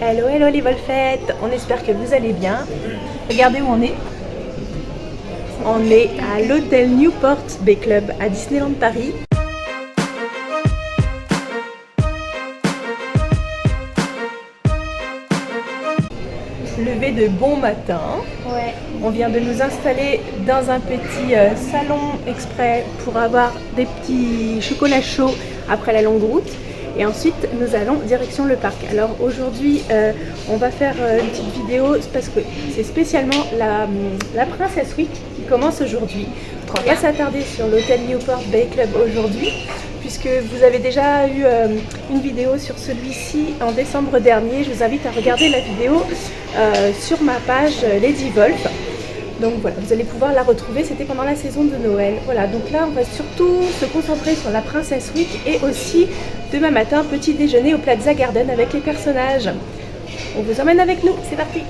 Hello, hello les Wolfettes, on espère que vous allez bien. Regardez où on est. On est à l'hôtel Newport Bay Club à Disneyland Paris. Levé de bon matin. Ouais. On vient de nous installer dans un petit salon exprès pour avoir des petits chocolats chauds après la longue route. Et ensuite, nous allons direction le parc. Alors aujourd'hui, on va faire une petite vidéo parce que c'est spécialement la Princess Week qui commence aujourd'hui. On va pas s'attarder sur l'hôtel Newport Bay Club aujourd'hui, puisque vous avez déjà eu une vidéo sur celui-ci en décembre dernier. Je vous invite à regarder la vidéo sur ma page Lady Wolf. Donc voilà, vous allez pouvoir la retrouver, c'était pendant la saison de Noël. Voilà, donc là on va surtout se concentrer sur la Princess Week et aussi demain matin, petit déjeuner au Plaza Garden avec les personnages. On vous emmène avec nous, c'est parti!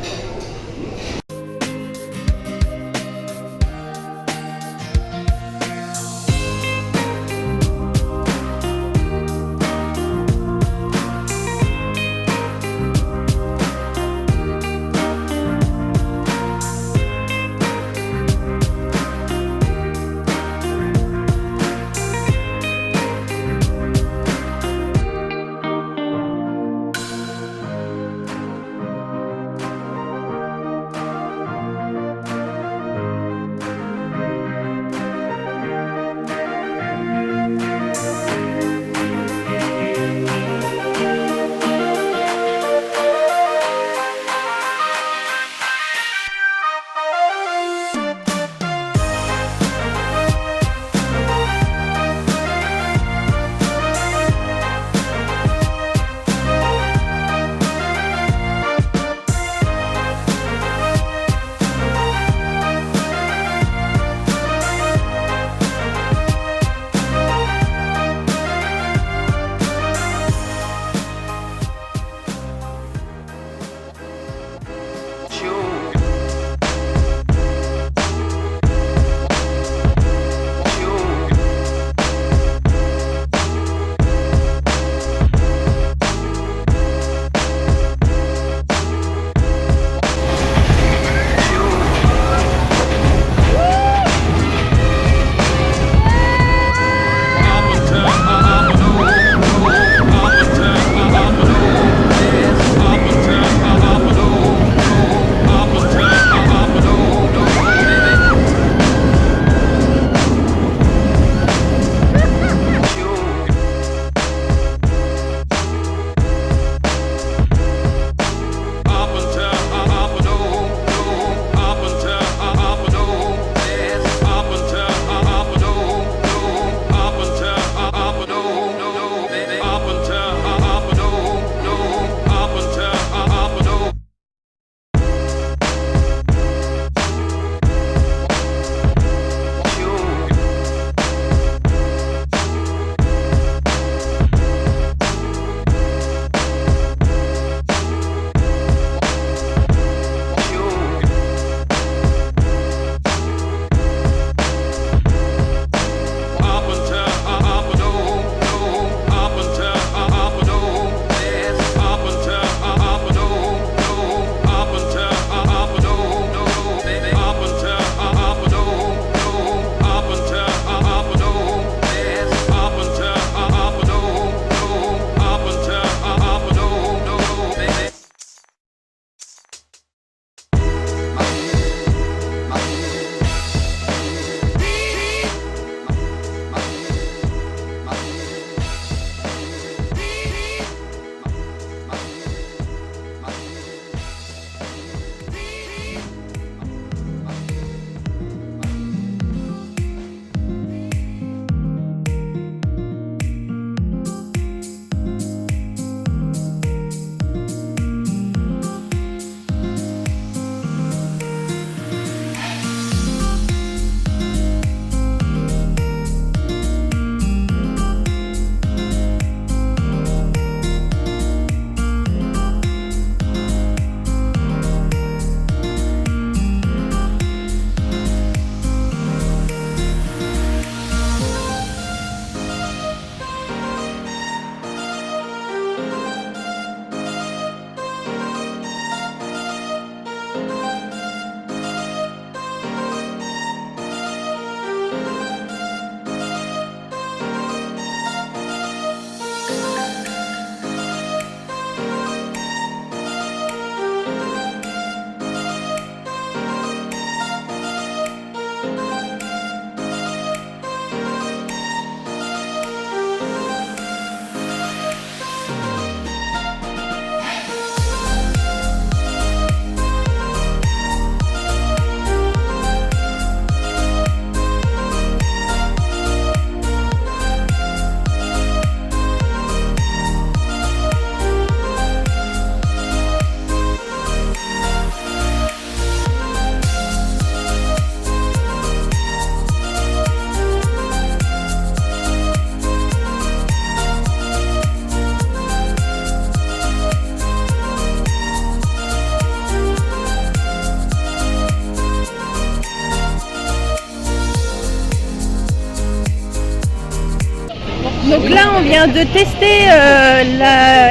vient de tester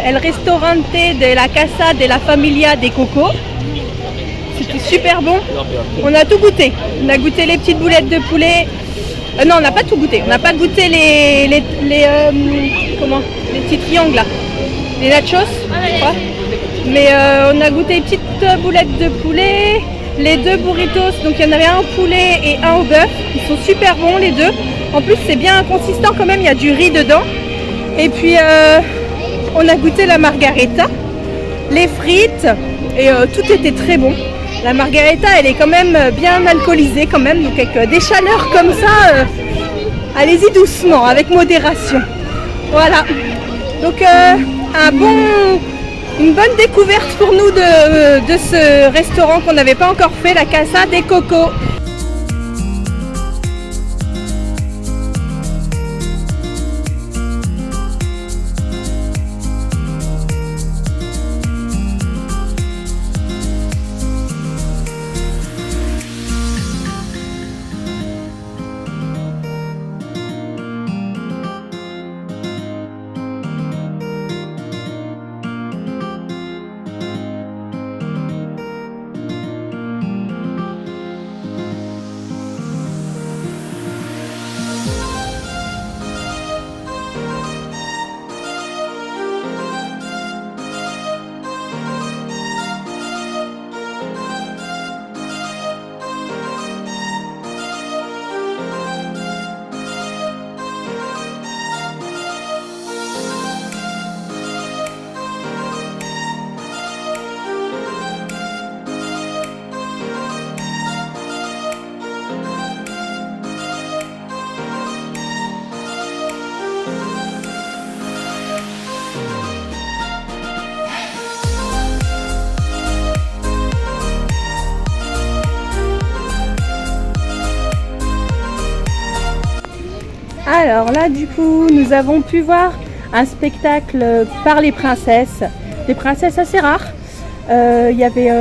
El Ristorante de la Casa de la Familia de Coco. C'était super bon. On a tout goûté. On a goûté les petites boulettes de poulet. Non, on n'a pas tout goûté. On n'a pas goûté les petits triangles là. Les nachos, je crois. Mais on a goûté les petites boulettes de poulet. Les 2 burritos, donc il y en avait un au poulet et un au bœuf. Ils sont super bons les 2. En plus c'est bien consistant quand même, il y a du riz dedans. Et puis on a goûté la margarita, les frites et tout était très bon. La margarita elle est quand même bien alcoolisée quand même, donc avec des chaleurs comme ça, allez-y doucement, avec modération. Voilà, donc une bonne découverte pour nous de ce restaurant qu'on n'avait pas encore fait, la Casa de Coco. Alors là du coup nous avons pu voir un spectacle par les princesses, des princesses assez rares. Il y avait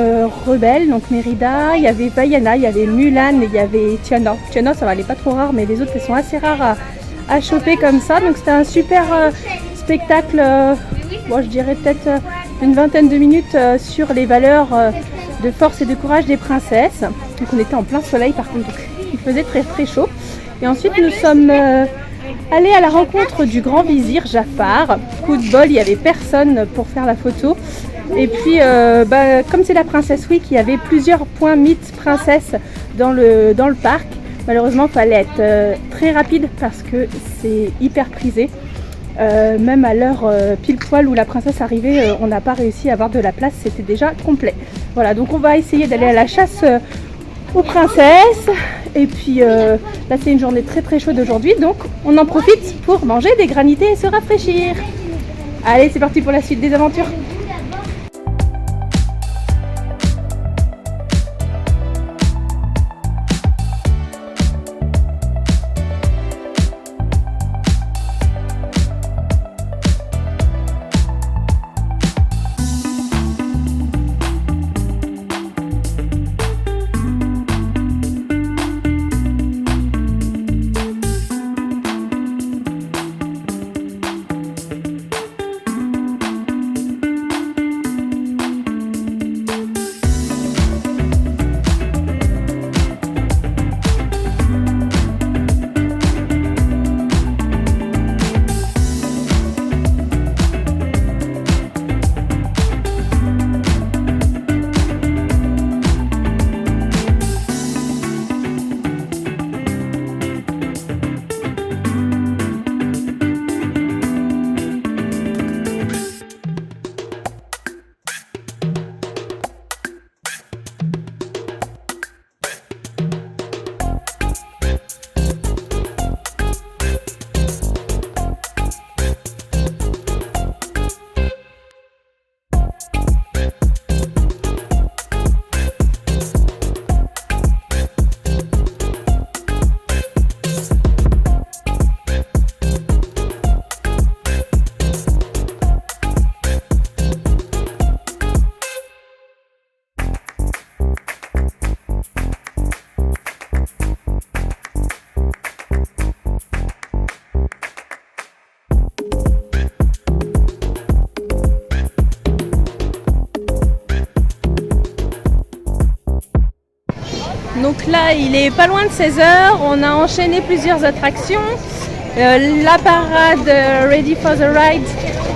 Rebelle, donc Mérida, il y avait Vaiana, il y avait Mulan et il y avait Tiana. Tiana ça va, elle est pas trop rare mais les autres elles sont assez rares à choper comme ça. Donc c'était un super spectacle, bon, je dirais peut-être une vingtaine de minutes sur les valeurs de force et de courage des princesses. Donc on était en plein soleil par contre, donc il faisait très très chaud. Et ensuite nous sommes allés à la rencontre du grand vizir Jafar. Coup de bol, il n'y avait personne pour faire la photo. Et puis comme c'est la Princess Week, il y avait plusieurs points mythes princesses dans le parc. Malheureusement il fallait être très rapide parce que c'est hyper prisé. Même à l'heure pile poil où la princesse arrivait, on n'a pas réussi à avoir de la place, c'était déjà complet. Voilà, donc on va essayer d'aller à la chasse aux princesses. Et puis là c'est une journée très très chaude aujourd'hui, donc on en profite pour manger des granités et se rafraîchir. Allez, c'est parti pour la suite des aventures. Donc là, il est pas loin de 16h. On a enchaîné plusieurs attractions. La parade Ready for the Ride,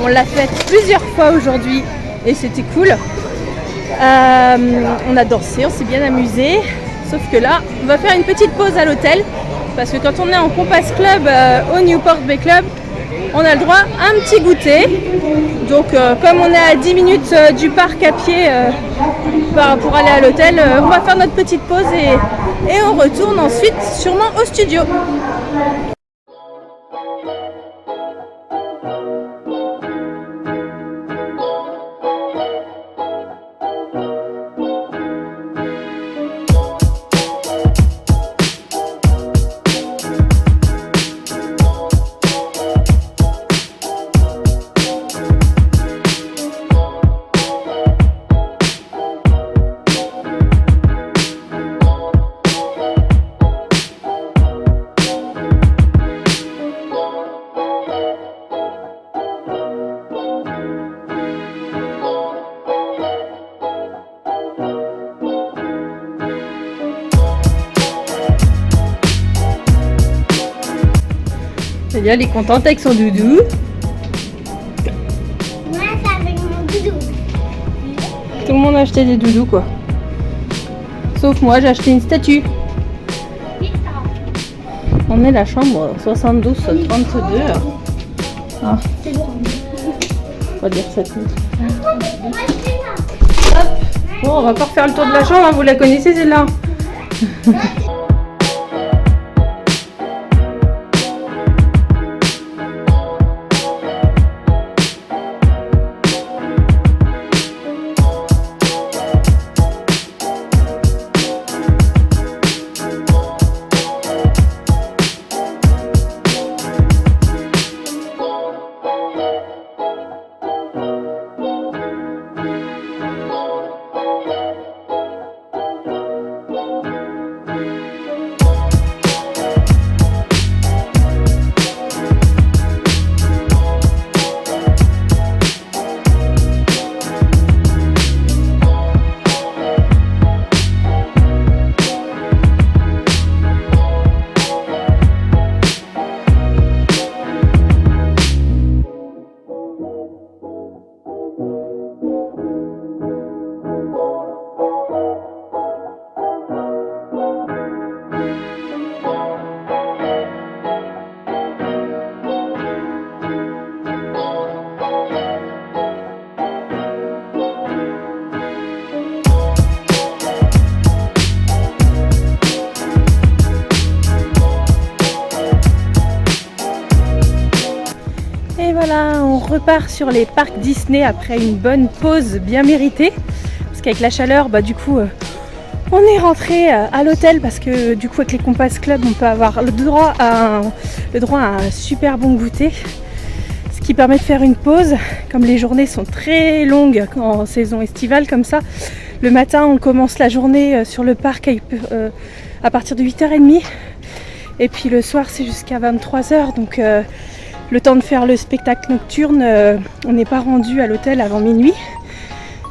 on l'a faite plusieurs fois aujourd'hui et c'était cool. On a dansé, on s'est bien amusé. Sauf que là, on va faire une petite pause à l'hôtel parce que quand on est en Compass Club au Newport Bay Club, on a le droit à un petit goûter. Donc comme on est à 10 minutes du parc à pied pour aller à l'hôtel, on va faire notre petite pause et on retourne ensuite sûrement au studio. Elle est contente avec son doudou. Moi, ça avec mon doudou. Tout le monde a acheté des doudous quoi. Sauf moi, j'ai acheté une statue. On est la chambre 72-32. Ah. On va dire 7 minutes. Hop. Bon, on va pas refaire le tour de la chambre, hein. Vous la connaissez celle-là. Voilà, on repart sur les parcs Disney après une bonne pause bien méritée. Parce qu'avec la chaleur, du coup, on est rentré à l'hôtel parce que du coup, avec les Compass Club, on peut avoir le droit à un super bon goûter. Ce qui permet de faire une pause. Comme les journées sont très longues en saison estivale comme ça, le matin, on commence la journée sur le parc à partir de 8h30. Et puis le soir, c'est jusqu'à 23h. Donc, le temps de faire le spectacle nocturne, on n'est pas rendu à l'hôtel avant minuit.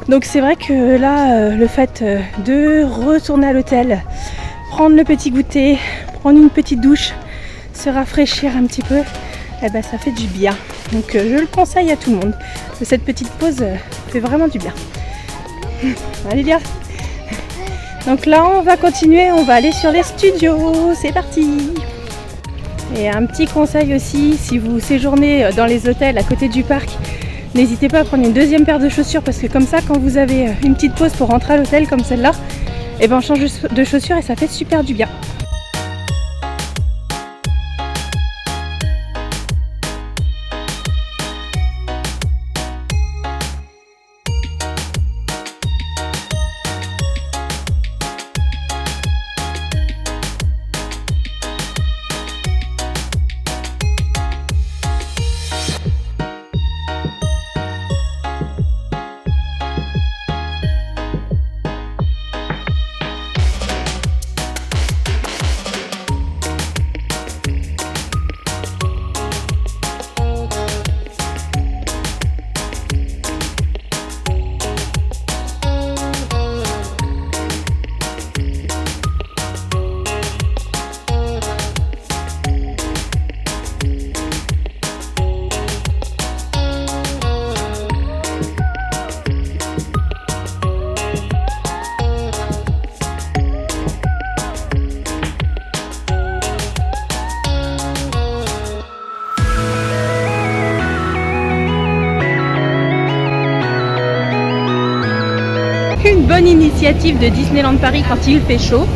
Donc c'est vrai que là, le fait de retourner à l'hôtel, prendre le petit goûter, prendre une petite douche, se rafraîchir un petit peu, ça fait du bien. Donc je le conseille à tout le monde. Cette petite pause fait vraiment du bien. Allez Léa. Donc là on va continuer, on va aller sur les studios. C'est parti! Et un petit conseil aussi, si vous séjournez dans les hôtels à côté du parc, n'hésitez pas à prendre une deuxième paire de chaussures parce que comme ça, quand vous avez une petite pause pour rentrer à l'hôtel comme celle-là, on change de chaussures et ça fait super du bien. bonne initiative de Disneyland Paris quand il fait chaud.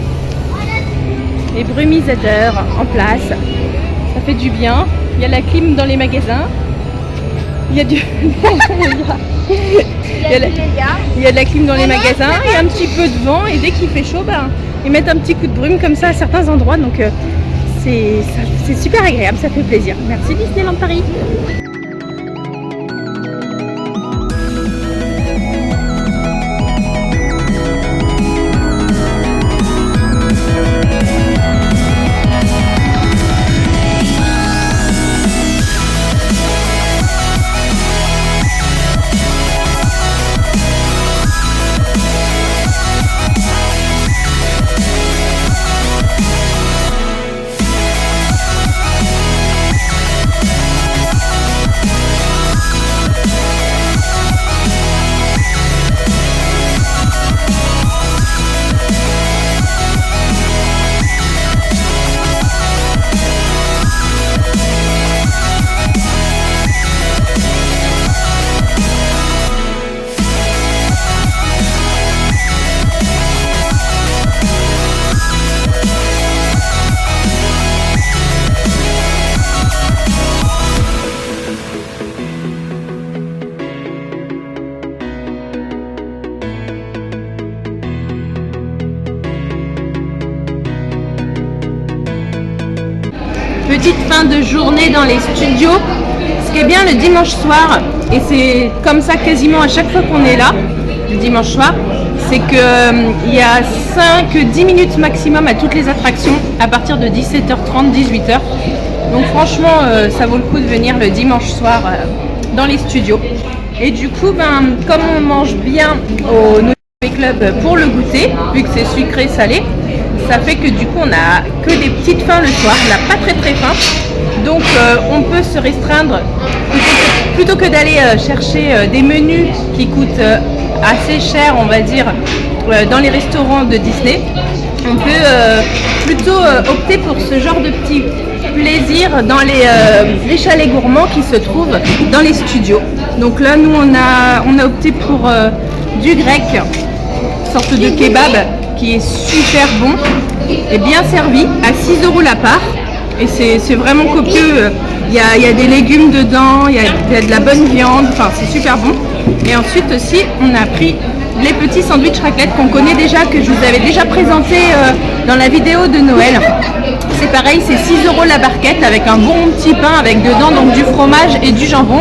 Les brumisateurs en place, ça fait du bien. Il y a la clim dans les magasins. Il y a du... il y a de la clim dans les magasins, il y a un petit peu de vent et dès qu'il fait chaud, ils mettent un petit coup de brume comme ça à certains endroits. Donc c'est super agréable, ça fait plaisir. Merci Disneyland Paris. Petite fin de journée dans les studios. Ce qui est bien le dimanche soir, et c'est comme ça quasiment à chaque fois qu'on est là, le dimanche soir, c'est qu'il y a 5-10 minutes maximum à toutes les attractions à partir de 17h30, 18h. Donc franchement, ça vaut le coup de venir le dimanche soir dans les studios. Et du coup, comme on mange bien au Noé Club pour le goûter, vu que c'est sucré salé, ça fait que du coup on n'a que des petites faims le soir, on n'a pas très faim. Donc on peut se restreindre plutôt que d'aller chercher des menus qui coûtent assez cher, on va dire, dans les restaurants de Disney. On peut plutôt opter pour ce genre de petit plaisir dans les chalets gourmands qui se trouvent dans les studios. Donc là nous on a opté pour du grec, sorte de kebab qui est super bon et bien servi à 6 € la part. Et c'est vraiment copieux. Il y a des légumes dedans, il y a de la bonne viande, enfin c'est super bon. Et ensuite aussi on a pris les petits sandwichs raclette qu'on connaît déjà, que je vous avais déjà présenté dans la vidéo de Noël. C'est pareil, c'est 6 € la barquette avec un bon petit pain avec dedans donc du fromage et du jambon.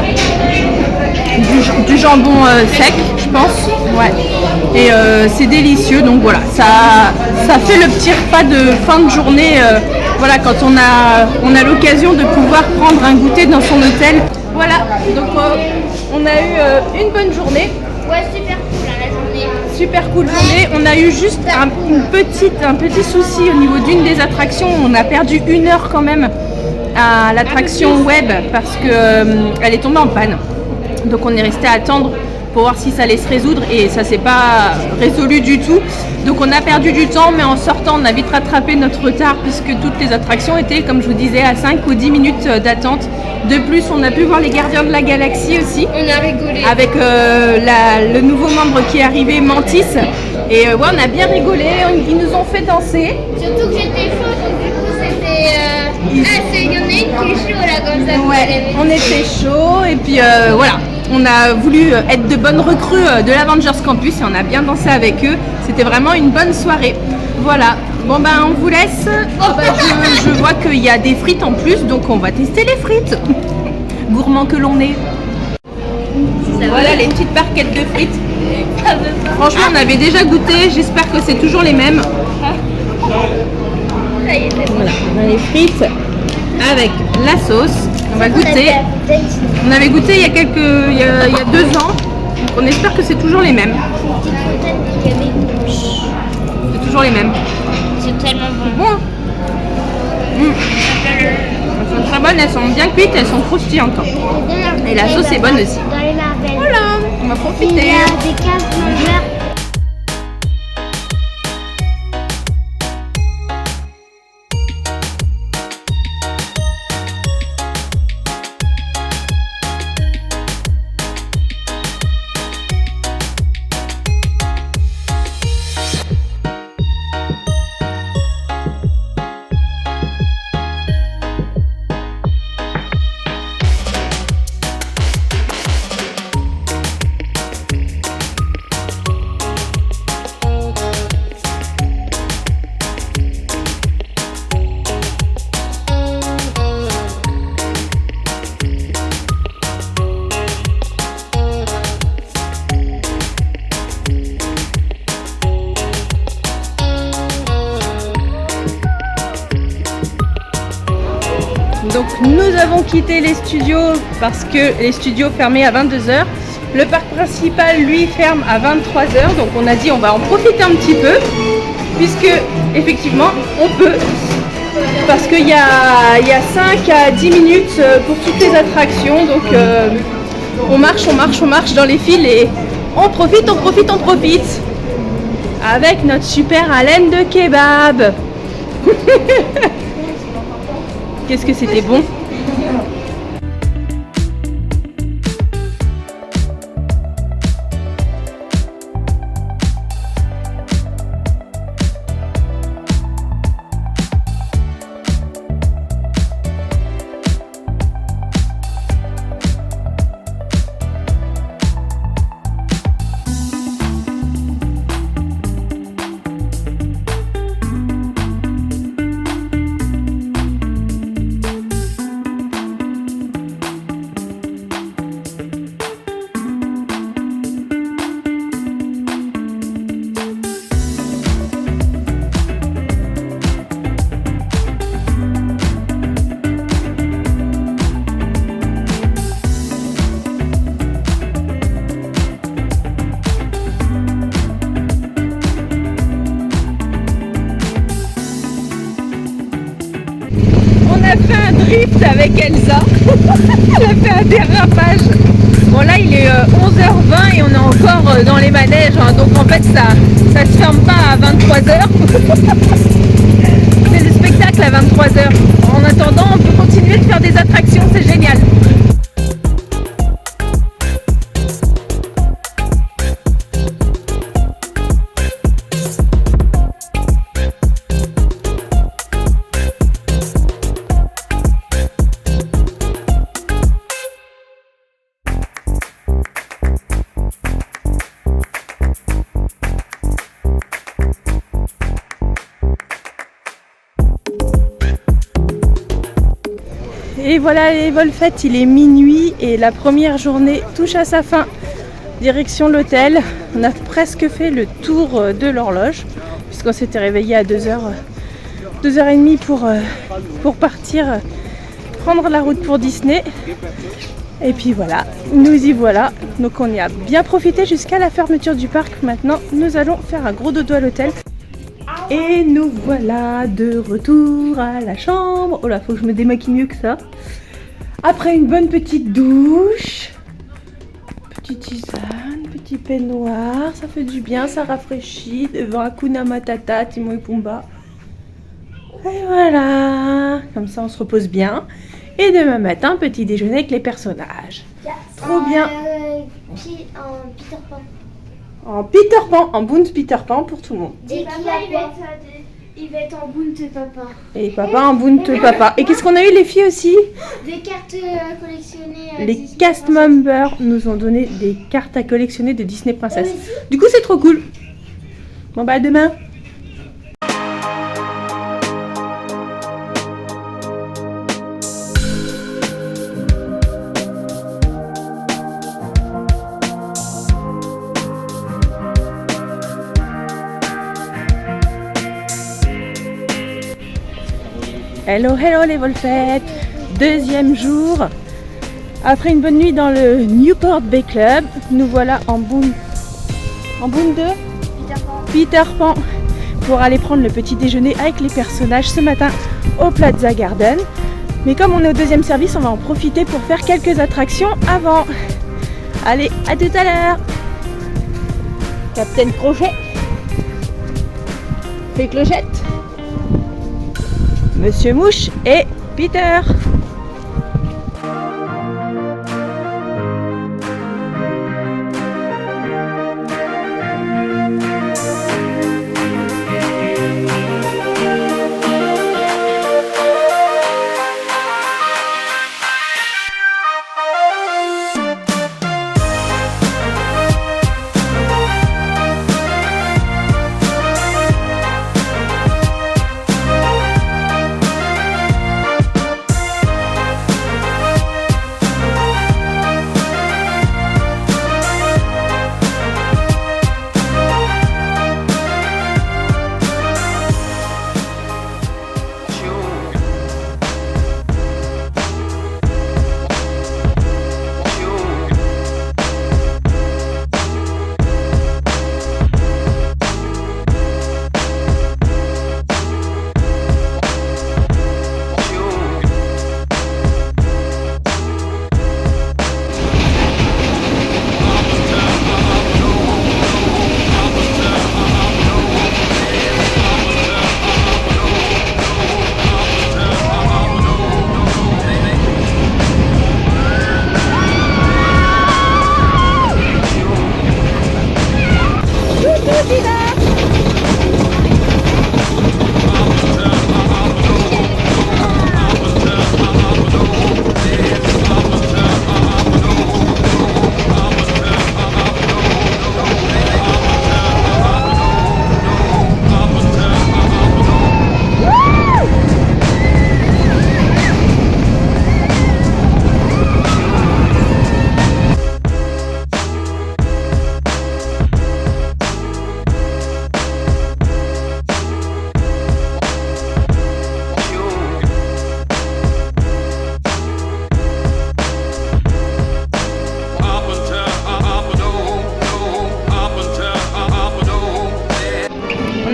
Du jambon sec, je pense. Ouais. Et c'est délicieux, donc voilà, ça fait le petit repas de fin de journée. Voilà, quand on a l'occasion de pouvoir prendre un goûter dans son hôtel. Voilà, donc on a eu une bonne journée. Ouais, super cool la journée. Super cool journée. On a eu juste un petit souci au niveau d'une des attractions. On a perdu 1 heure quand même à l'attraction web parce que elle est tombée en panne. Donc on est resté à attendre pour voir si ça allait se résoudre et ça s'est pas résolu du tout. Donc on a perdu du temps, mais en sortant on a vite rattrapé notre retard puisque toutes les attractions étaient, comme je vous disais, à 5 ou 10 minutes d'attente. De plus, on a pu voir les Gardiens de la Galaxie aussi. On a rigolé. Avec le nouveau membre qui est arrivé, Mantis. Et ouais, on a bien rigolé, ils nous ont fait danser. Surtout que j'étais chaud, donc du coup c'était... il y en a une qui est chaud là comme ça. Ouais, on était chaud et puis voilà. On a voulu être de bonnes recrues de l'Avengers Campus et on a bien dansé avec eux. C'était vraiment une bonne soirée. Voilà. Bon on vous laisse. Je vois qu'il y a des frites en plus, donc on va tester les frites. Gourmand que l'on est. Voilà les petites barquettes de frites. Franchement, on avait déjà goûté. J'espère que c'est toujours les mêmes. Voilà, on a les frites avec la sauce. On va goûter. On avait goûté il y a 2 ans. Donc on espère que c'est toujours les mêmes. C'est toujours les mêmes. C'est tellement bon. Bon. Elles sont très bonnes, elles sont bien cuites, elles sont croustillantes. Et la sauce est bonne aussi. Dans les Marvel. Voilà, on va Il y profiter. a des cases majeures. Donc nous avons quitté les studios parce que les studios fermaient à 22 h. Le parc principal lui ferme à 23 h. Donc on a dit on va en profiter un petit peu puisque effectivement on peut. Parce qu'il y a 5 à 10 minutes pour toutes les attractions. Donc on marche dans les files et on profite. Avec notre super haleine de kebab. Qu'est-ce que c'était bon. On a fait un drift avec Elsa. Elle a fait un dérapage. Bon là il est 11 h 20 et on est encore dans les manèges, hein. Donc en fait ça se ferme pas à 23 h. C'est le spectacle à 23 h. En attendant on peut continuer de faire des attractions, c'est génial. Et voilà les Wolfettes, il est minuit et la première journée touche à sa fin. Direction l'hôtel, on a presque fait le tour de l'horloge puisqu'on s'était réveillé à 2h30 pour partir prendre la route pour Disney. Et puis voilà, nous y voilà. Donc on y a bien profité jusqu'à la fermeture du parc. Maintenant nous allons faire un gros dodo à l'hôtel. Et nous voilà de retour à la chambre. Oh là, faut que je me démaquille mieux que ça. Après une bonne petite douche, petite tisane, petit peignoir, ça fait du bien, ça rafraîchit devant Hakuna Matata, Timon et Pumba. Et voilà, comme ça on se repose bien. Et demain matin, petit déjeuner avec les personnages. Trop bien. En Peter Pan. En Peter Pan, en Boons Peter Pan pour tout le monde. Et papa, il va être en boule de papa. Et papa en Boons papa. Et qu'est-ce qu'on a eu les filles aussi? Des cartes collectionnées. Les Disney cast Princess. members nous ont donné des cartes à collectionner de Disney Princess. Du coup c'est trop cool. Bon bah à demain. Hello, hello les Wolfettes. Deuxième jour. Après une bonne nuit dans le Newport Bay Club, nous voilà en boom 2 Peter Pan pour aller prendre le petit déjeuner avec les personnages ce matin au Plaza Garden. Mais comme on est au deuxième service, on va en profiter pour faire quelques attractions avant. Allez, à tout à l'heure. Captain Crochet. Fée Clochette. Monsieur Mouche et Peter.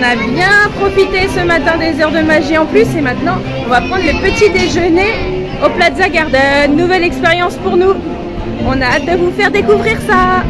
a bien profité ce matin des heures de magie en plus et maintenant on va prendre le petit déjeuner au Plaza Garden. Nouvelle expérience pour nous. On a hâte de vous faire découvrir ça.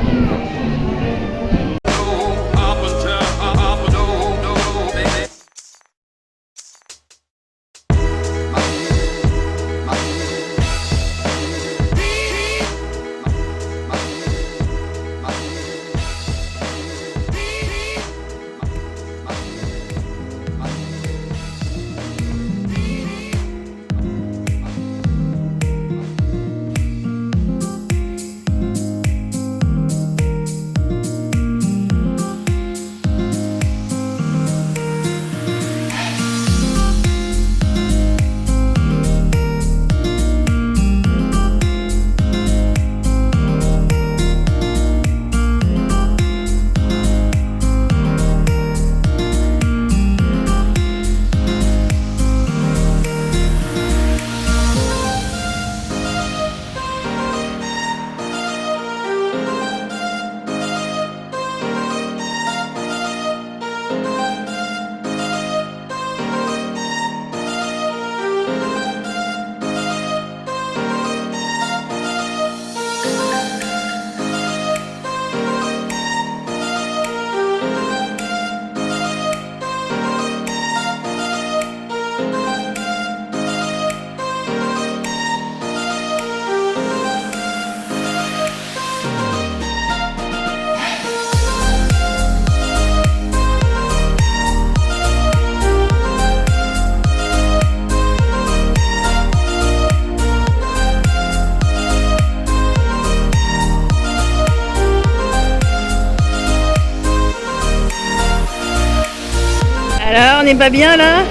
Alors, on n'est pas bien là?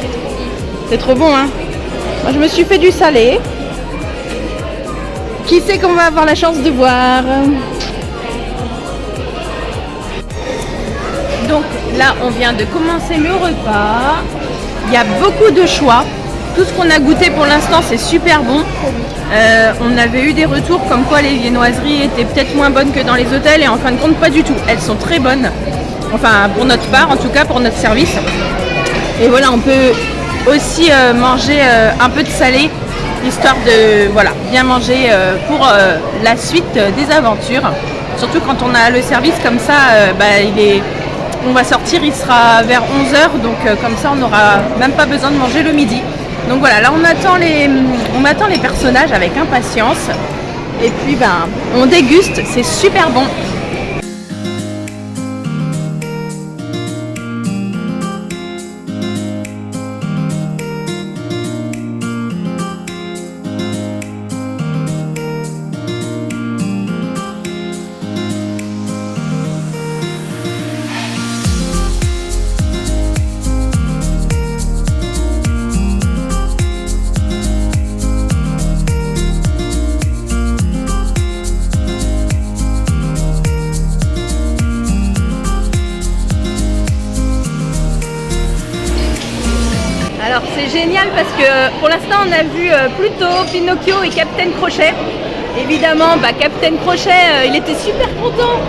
C'est trop bon, hein? Moi, je me suis fait du salé. Qui sait qu'on va avoir la chance de voir? Donc là, on vient de commencer le repas. Il y a beaucoup de choix. Tout ce qu'on a goûté pour l'instant, c'est super bon. On avait eu des retours comme quoi les viennoiseries étaient peut-être moins bonnes que dans les hôtels et en fin de compte, pas du tout. Elles sont très bonnes. Enfin, pour notre part, en tout cas, pour notre service. Et voilà, on peut aussi manger un peu de salé, histoire de bien manger pour la suite des aventures. Surtout quand on a le service comme ça, on va sortir, il sera vers 11h, donc comme ça on n'aura même pas besoin de manger le midi. Donc voilà, là on attend les personnages avec impatience. Et puis on déguste, c'est super bon. Alors c'est génial parce que pour l'instant on a vu Pluto, Pinocchio et Captain Crochet. Évidemment, Captain Crochet, il était super content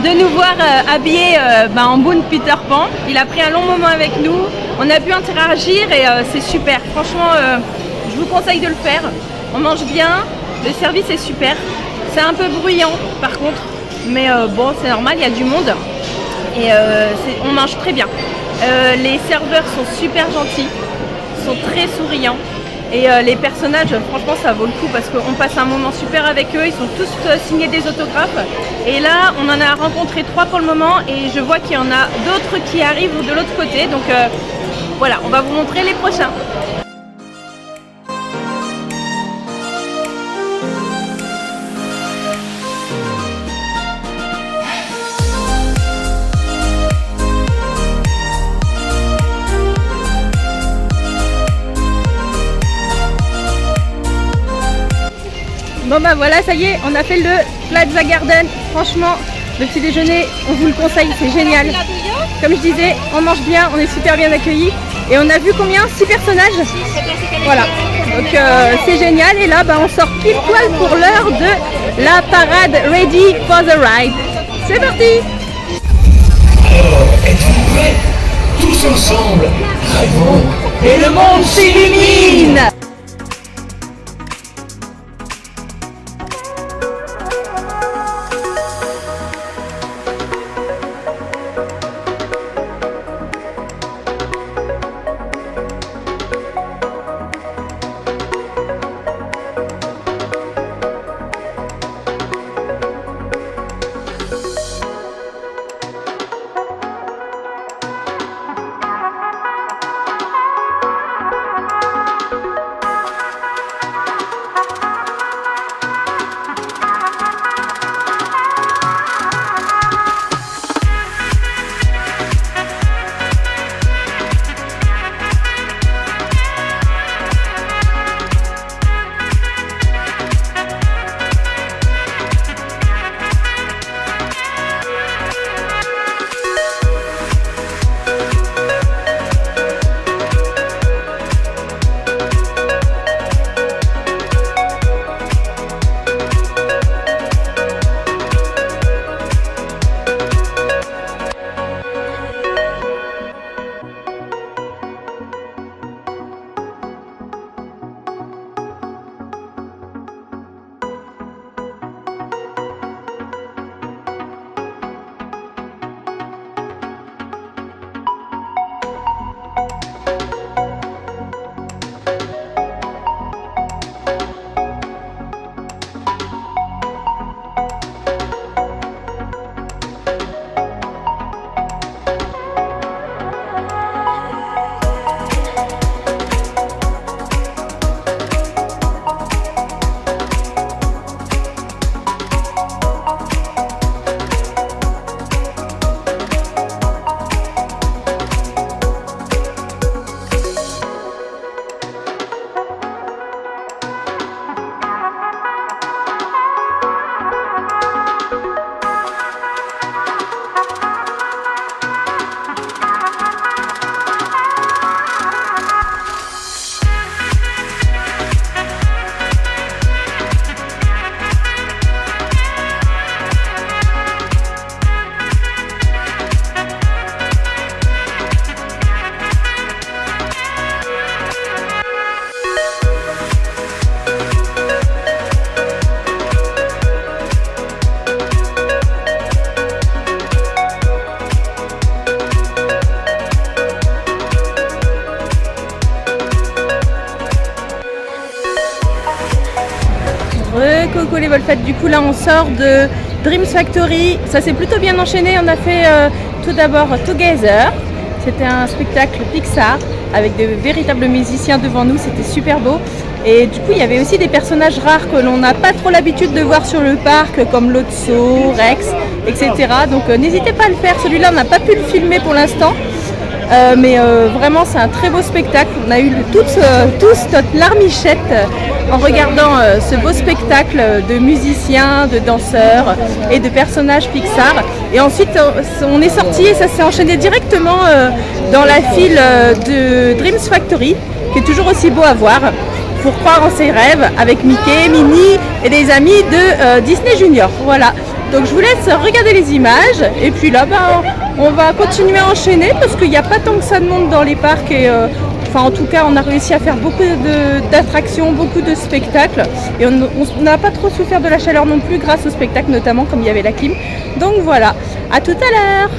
de nous voir habillés en Boon Peter Pan. Il a pris un long moment avec nous, on a pu interagir et c'est super. Franchement, je vous conseille de le faire. On mange bien, le service est super. C'est un peu bruyant par contre, mais bon c'est normal, il y a du monde et on mange très bien. Les serveurs sont super gentils, sont très souriants et les personnages, franchement ça vaut le coup parce qu'on passe un moment super avec eux, ils sont tous signés des autographes et là on en a rencontré 3 pour le moment et je vois qu'il y en a d'autres qui arrivent de l'autre côté, donc voilà, on va vous montrer les prochains. Bon voilà, ça y est, on a fait le Plaza Garden. Franchement, le petit déjeuner, on vous le conseille, c'est génial. Comme je disais, on mange bien, on est super bien accueillis. Et on a vu combien? 6 personnages. Voilà, donc c'est génial. Et là, on sort pile poil pour l'heure de la parade Ready for the Ride. C'est parti! Alors, êtes-vous prêts? Tous Tous ensemble, rêvons Et le monde s'illumine. Coucou les Wolfettes, du coup là on sort de Dreams Factory, ça s'est plutôt bien enchaîné, on a fait tout d'abord Together, c'était un spectacle Pixar avec de véritables musiciens devant nous, c'était super beau et du coup il y avait aussi des personnages rares que l'on n'a pas trop l'habitude de voir sur le parc comme Lotso, Rex, etc. Donc n'hésitez pas à le faire, celui-là on n'a pas pu le filmer pour l'instant. Mais vraiment c'est un très beau spectacle, on a eu tous notre larmichette en regardant ce beau spectacle de musiciens, de danseurs et de personnages Pixar. Et ensuite on est sorti et ça s'est enchaîné directement dans la file de Dreams Factory, qui est toujours aussi beau à voir, pour croire en ses rêves, avec Mickey, Minnie et des amis de Disney Junior. Voilà, donc je vous laisse regarder les images et puis là on va continuer à enchaîner parce qu'il n'y a pas tant que ça de monde dans les parcs et en tout cas on a réussi à faire beaucoup d'attractions, beaucoup de spectacles et on n'a pas trop souffert de la chaleur non plus grâce au spectacle, notamment comme il y avait la clim. Donc voilà, à tout à l'heure.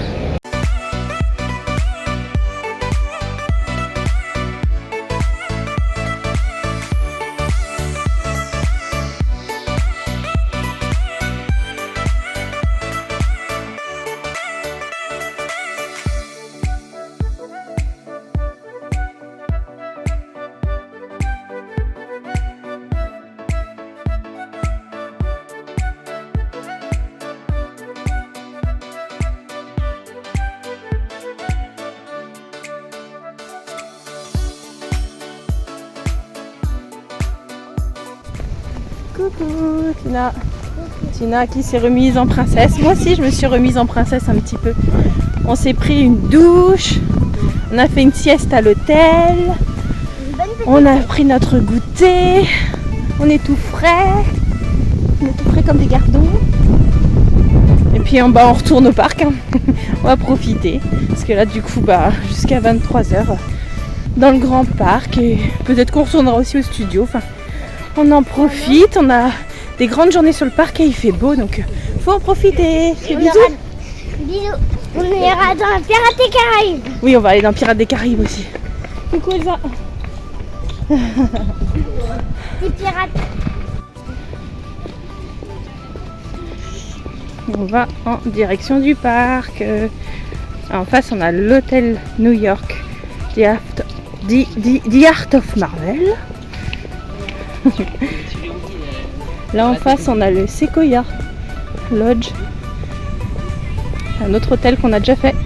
Coucou Tina. Tina qui s'est remise en princesse. Moi aussi je me suis remise en princesse un petit peu. On s'est pris une douche. On a fait une sieste à l'hôtel. On a pris notre goûter. On est tout frais. On est tout frais comme des gardons. Et Puis on retourne au parc, hein. On va profiter. Parce que là du coup jusqu'à 23h dans le grand parc. Et peut-être qu'on retournera aussi au studio. Enfin, on en profite, on a des grandes journées sur le parc et il fait beau, donc faut en profiter. Bisous. Bisous. On ira dans Pirates des Caraïbes. Oui, on va aller dans Pirates des Caraïbes aussi. Coucou Elsa. Des pirates. On va en direction du parc. En face, on a l'hôtel New York, The Art of Marvel. Là en face, on a le Sequoia Lodge, un autre hôtel qu'on a déjà fait.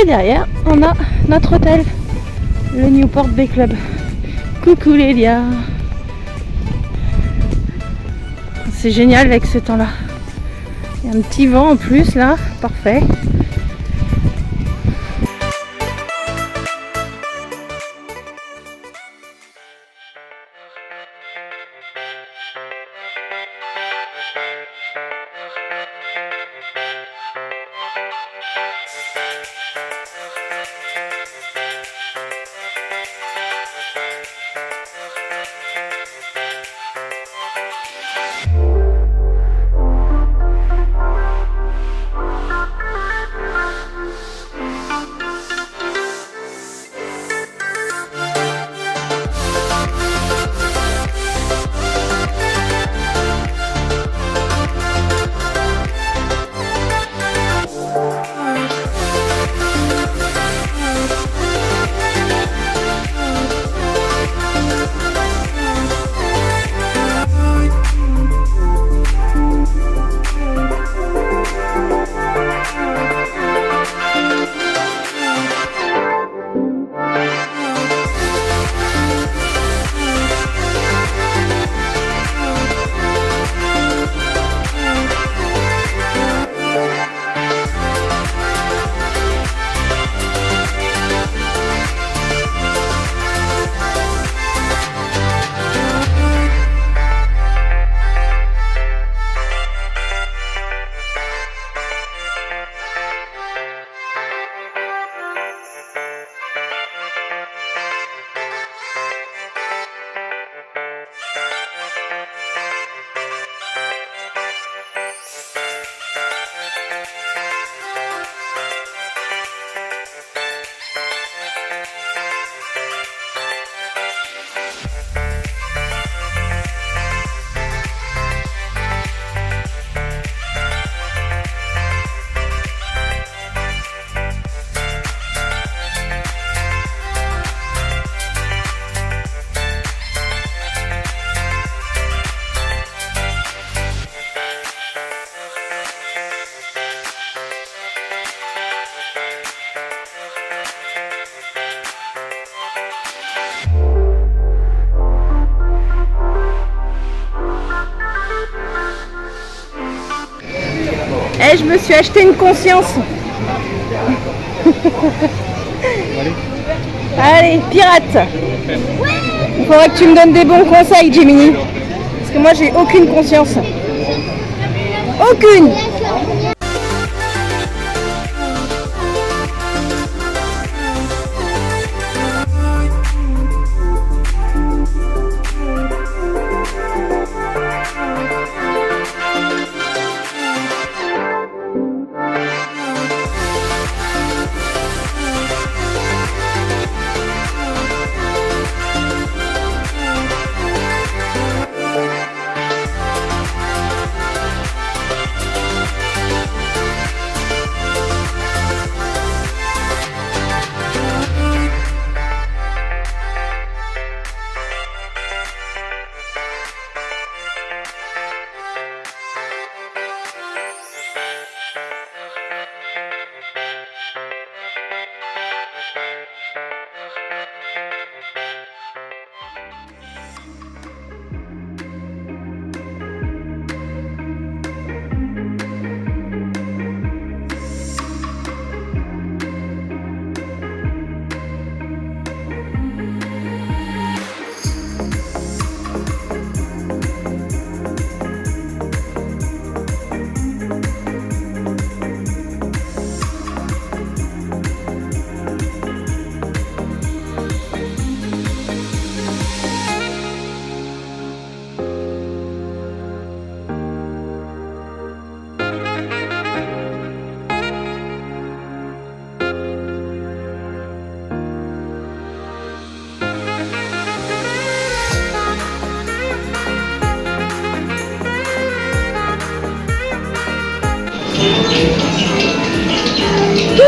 Et derrière, on a notre hôtel, le Newport Bay Club. Coucou Lélia. C'est génial avec ce temps-là. Il y a un petit vent en plus là, parfait. Et je me suis acheté une conscience. Allez, pirate. Il faudrait que tu me donnes des bons conseils, Gemini. Parce que moi, j'ai aucune conscience. Aucune.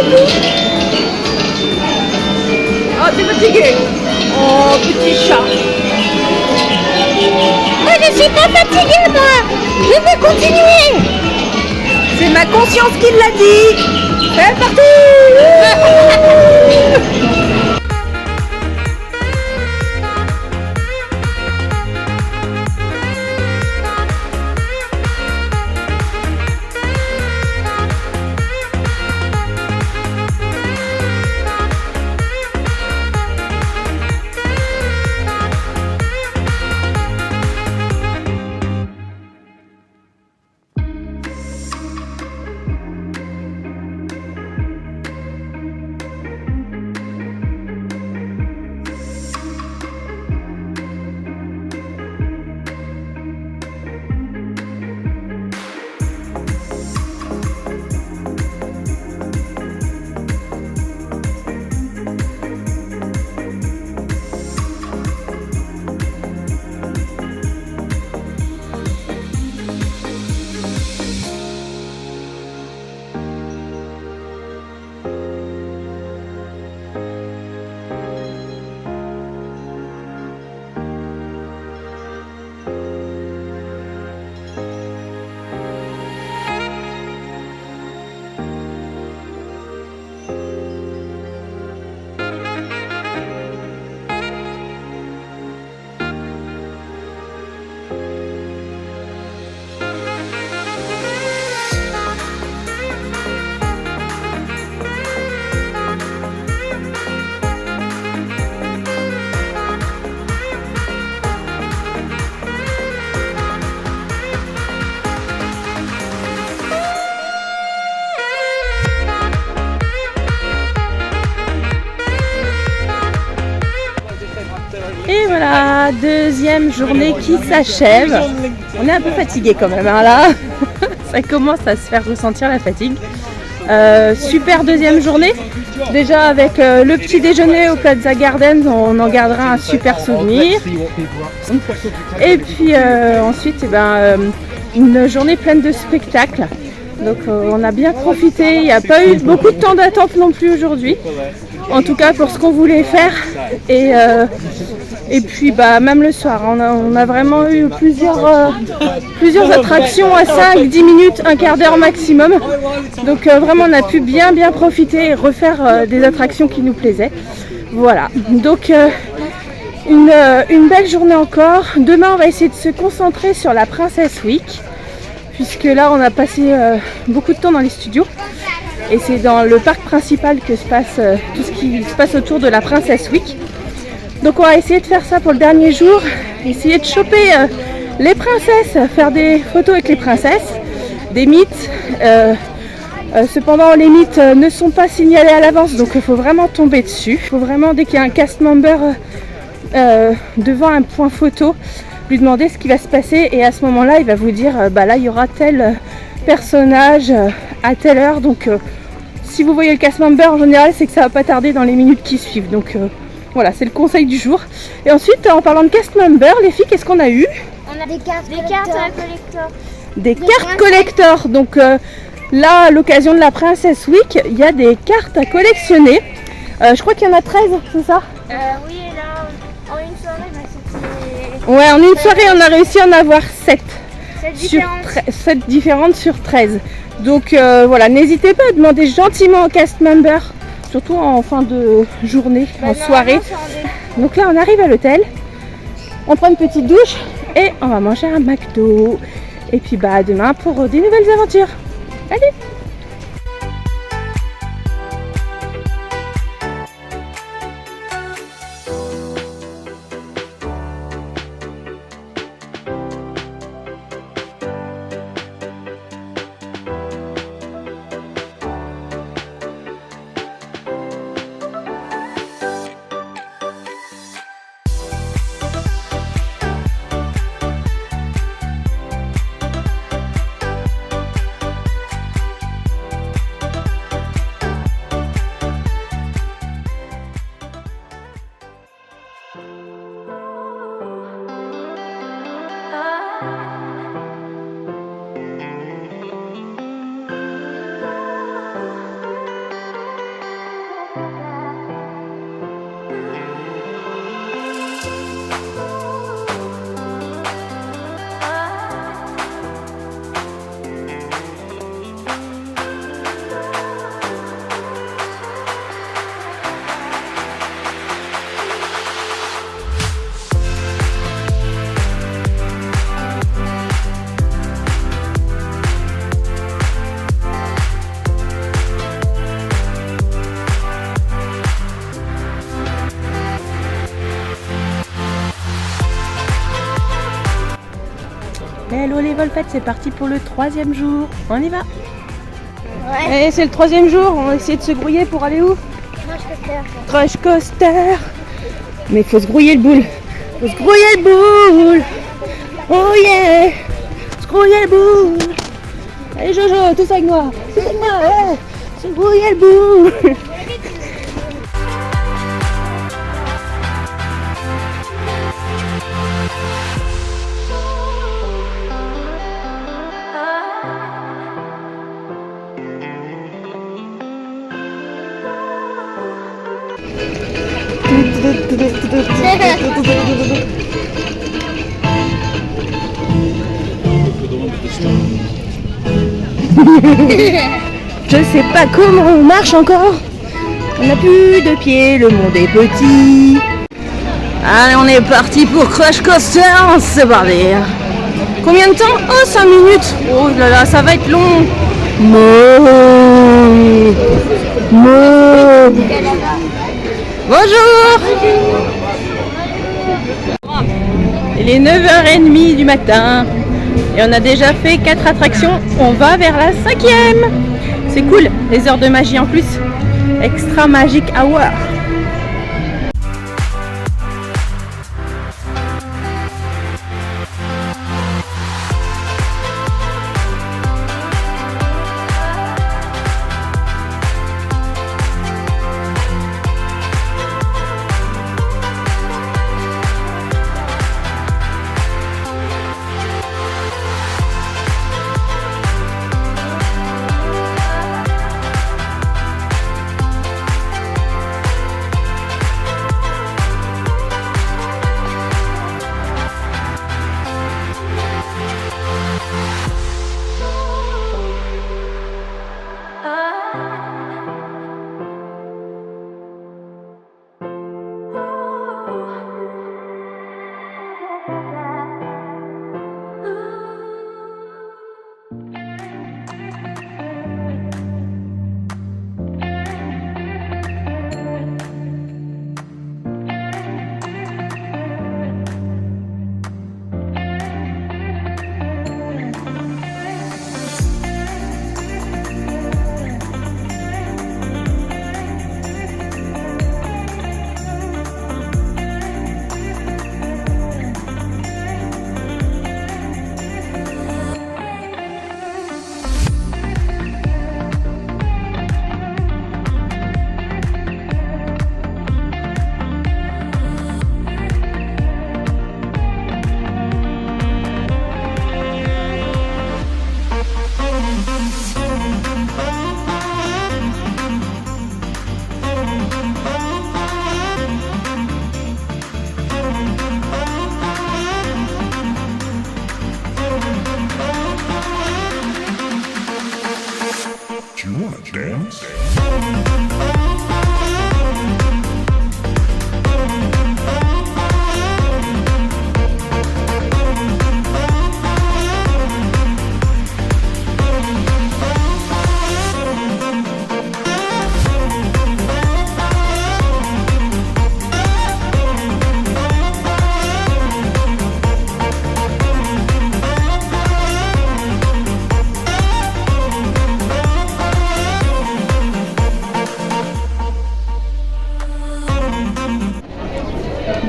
debout. Oh, t'es fatigué. Oh, petit chat. Moi, je suis pas fatiguée, moi. Je vais continuer. C'est ma conscience qui l'a dit. C'est parti. Et voilà, deuxième journée qui s'achève. On est un peu fatigué quand même hein, là. Ça commence à se faire ressentir la fatigue. Super deuxième journée. Déjà avec le petit déjeuner au Plaza Gardens, on en gardera un super souvenir. Et puis ensuite, une journée pleine de spectacles. Donc on a bien profité. Il n'y a pas eu beaucoup de temps d'attente non plus aujourd'hui. En tout cas pour ce qu'on voulait faire. Et puis même le soir, on a vraiment eu plusieurs attractions à 5-10 minutes, un quart d'heure maximum. Donc vraiment on a pu bien profiter et refaire des attractions qui nous plaisaient. Voilà, donc une belle journée encore. Demain on va essayer de se concentrer sur la Princess Week. Puisque là on a passé beaucoup de temps dans les studios. Et c'est dans le parc principal que se passe tout ce qui se passe autour de la Princess Week. Donc on va essayer de faire ça pour le dernier jour, essayer de choper les princesses, faire des photos avec les princesses, des mythes. Cependant les mythes ne sont pas signalés à l'avance, donc il faut vraiment tomber dessus. Il faut vraiment, dès qu'il y a un cast member devant un point photo, lui demander ce qui va se passer et à ce moment-là il va vous dire là il y aura tel personnage à telle heure. Donc si vous voyez le cast member en général c'est que ça va pas tarder dans les minutes qui suivent. Donc voilà, c'est le conseil du jour. Et ensuite, en parlant de cast member, les filles, qu'est-ce qu'on a eu? On a des cartes collector. Des cartes collector. Donc là, à l'occasion de la Princess Week, il y a des cartes à collectionner. Je crois qu'il y en a 13, c'est ça? Oui, et là, en une soirée, c'était... Ouais, en une soirée, on a réussi à en avoir 7. 7 différentes sur 13. Donc voilà, n'hésitez pas à demander gentiment au cast member. Surtout en fin de journée, en soirée. Donc là on arrive à l'hôtel, on prend une petite douche et on va manger un McDo. Et puis demain pour des nouvelles aventures. Allez! Hello les Volpettes, c'est parti pour le 3e jour. On y va. Ouais. Et c'est le 3e jour, on va essayer de se grouiller pour aller où? Crush Coaster. Mais il faut se grouiller le boule. Faut se grouiller le boule. Oh yeah. Se grouiller le boule. Allez Jojo, tous avec moi. Tous avec moi, ouais. Se grouiller le boule. Je sais pas comment on marche encore. On n'a plus de pieds, le monde est petit. Allez, on est parti pour Crush Coaster, c'est parti. Combien de temps? Oh, 5 minutes. Oh là là, ça va être long. Bonjour. Il est 9h30 du matin et on a déjà fait 4 attractions. On va vers la 5e. C'est cool, les heures de magie en plus. Extra Magic Hour.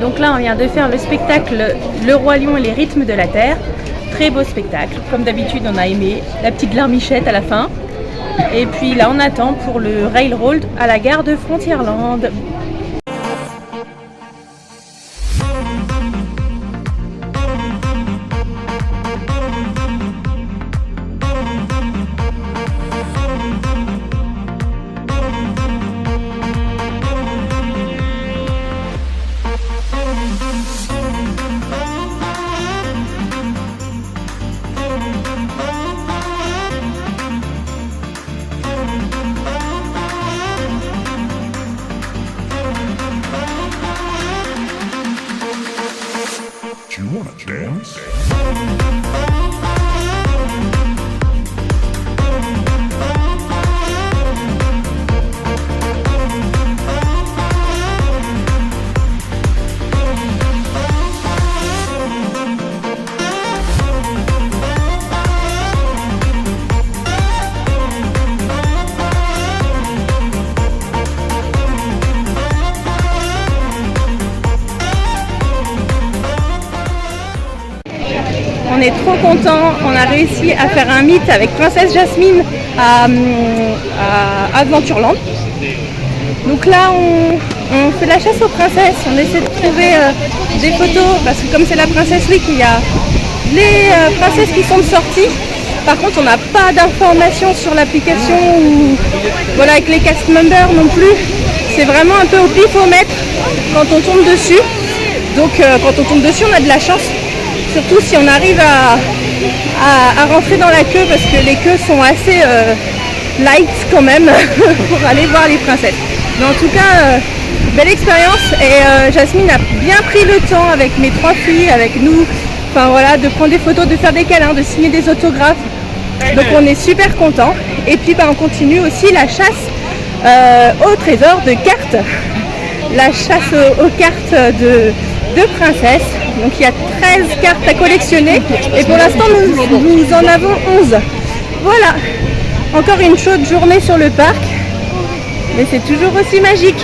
Donc là on vient de faire le spectacle Le Roi Lion et les rythmes de la Terre. Très beau spectacle, comme d'habitude on a aimé la petite larmichette à la fin. Et puis là on attend pour le Railroad à la gare de Frontierland. You wanna dance? est trop contents. On a réussi à faire un meet avec Princesse Jasmine à Adventureland. Donc là, on fait la chasse aux princesses. On essaie de trouver des photos parce que comme c'est la Princess Week, il y a les princesses qui sont de sortie. Par contre, on n'a pas d'informations sur l'application ou voilà, avec les cast members non plus. C'est vraiment un peu au pifomètre quand on tombe dessus. Donc quand on tombe dessus, on a de la chance. Surtout si on arrive à rentrer dans la queue parce que les queues sont assez light quand même pour aller voir les princesses. Mais en tout cas, belle expérience et Jasmine a bien pris le temps avec mes 3 filles, avec nous, enfin voilà, de prendre des photos, de faire des câlins, de signer des autographes. Donc on est super contents. Et puis on continue aussi la chasse au trésor de cartes. La chasse aux cartes de princesses. Donc il y a 13 cartes à collectionner et pour l'instant nous en avons 11. Voilà, encore une chaude journée sur le parc, mais c'est toujours aussi magique.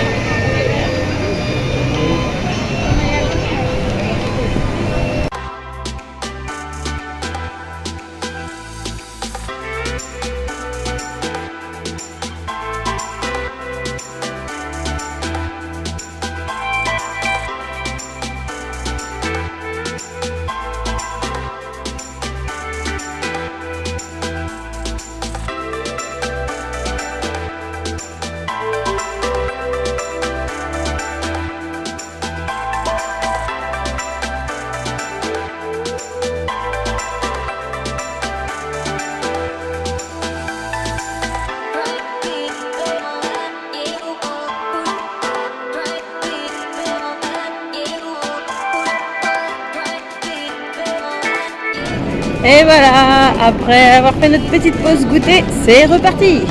Et voilà, après avoir fait notre petite pause goûter, c'est reparti.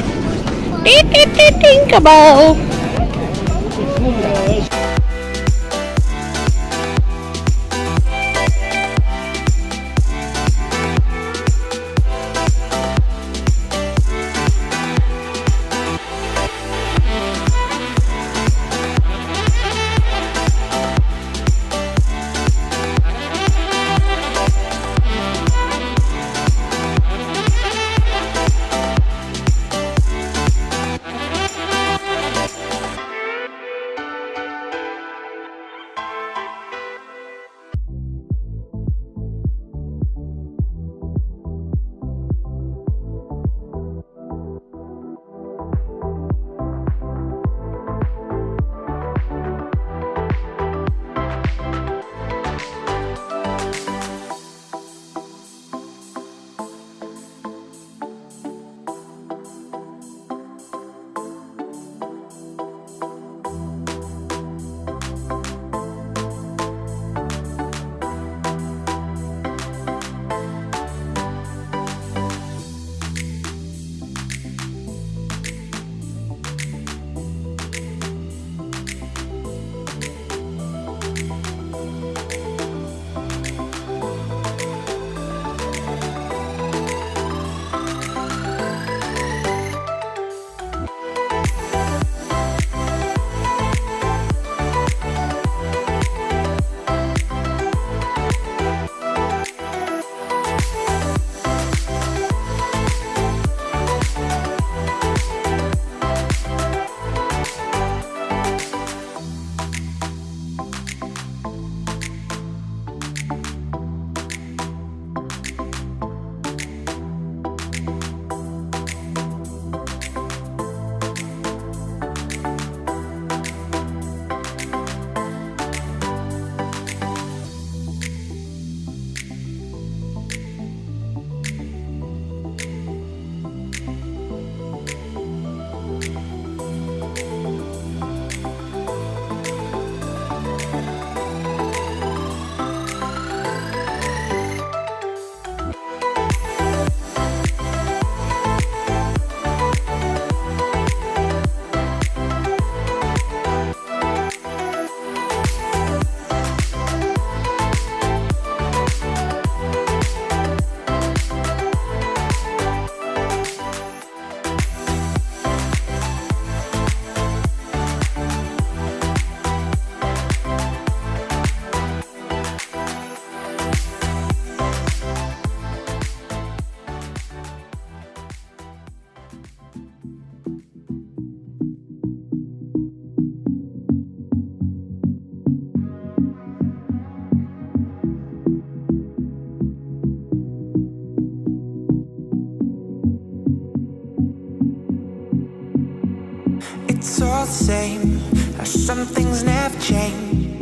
the same, as some things never change.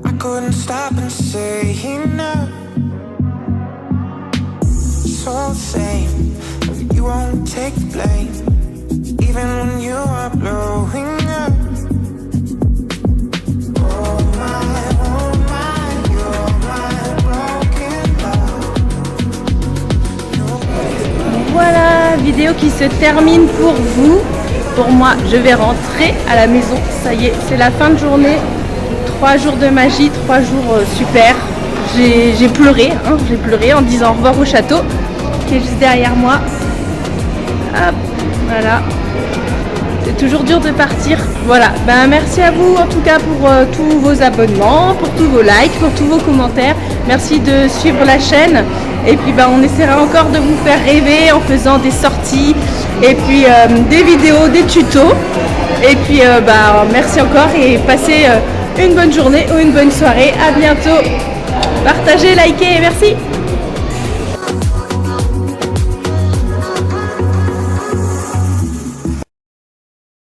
I couldn't stop and say enough. So the same, you won't take the blame, even when you are blowing up. Oh my, you're my broken love. Voilà, vidéo qui se termine pour vous. Pour moi, je vais rentrer à la maison. Ça y est, c'est la fin de journée. 3 jours de magie, 3 jours super. J'ai pleuré en disant au revoir au château qui est juste derrière moi. Hop, voilà. C'est toujours dur de partir. Voilà, ben merci à vous en tout cas pour tous vos abonnements, pour tous vos likes, pour tous vos commentaires. Merci de suivre la chaîne. Et puis ben, on essaiera encore de vous faire rêver en faisant des sorties et puis des vidéos, des tutos. Et puis ben, merci encore et passez une bonne journée ou une bonne soirée. À bientôt. Partagez, likez et merci.